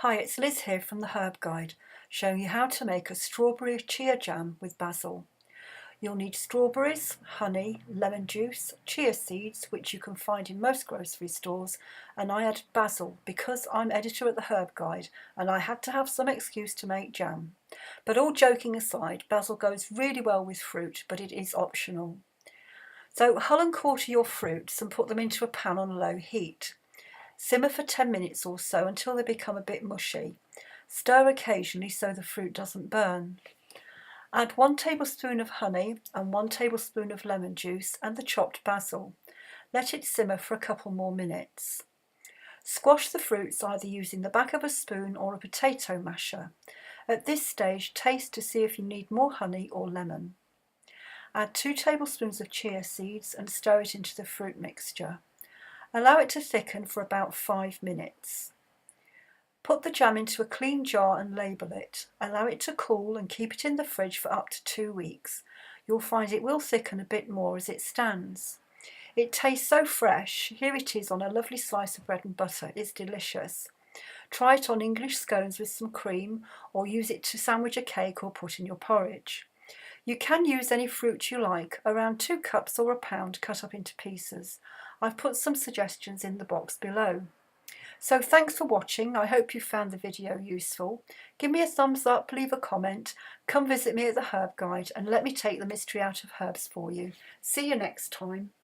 Hi, it's Liz here from the Herb Guide, showing you how to make a strawberry chia jam with basil. You'll need strawberries, honey, lemon juice, chia seeds, which you can find in most grocery stores, and I add basil because I'm editor at the Herb Guide and I had to have some excuse to make jam. But all joking aside, basil goes really well with fruit, but it is optional. So hull and quarter your fruits and put them into a pan on low heat. Simmer for 10 minutes or so until they become a bit mushy. Stir occasionally so the fruit doesn't burn. Add 1 tablespoon of honey and 1 tablespoon of lemon juice and the chopped basil. Let it simmer for a couple more minutes. Squash the fruits either using the back of a spoon or a potato masher. At this stage, taste to see if you need more honey or lemon. Add 2 tablespoons of chia seeds and stir it into the fruit mixture. Allow it to thicken for about 5 minutes. Put the jam into a clean jar and label it. Allow it to cool and keep it in the fridge for up to 2 weeks. You'll find it will thicken a bit more as it stands. It tastes so fresh. Here it is on a lovely slice of bread and butter. It's delicious. Try it on English scones with some cream, or use it to sandwich a cake or put in your porridge. You can use any fruit you like, around 2 cups or a pound cut up into pieces. I've put some suggestions in the box below. So thanks for watching. I hope you found the video useful. Give me a thumbs up, leave a comment, come visit me at the Herb Guide and let me take the mystery out of herbs for you. See you next time.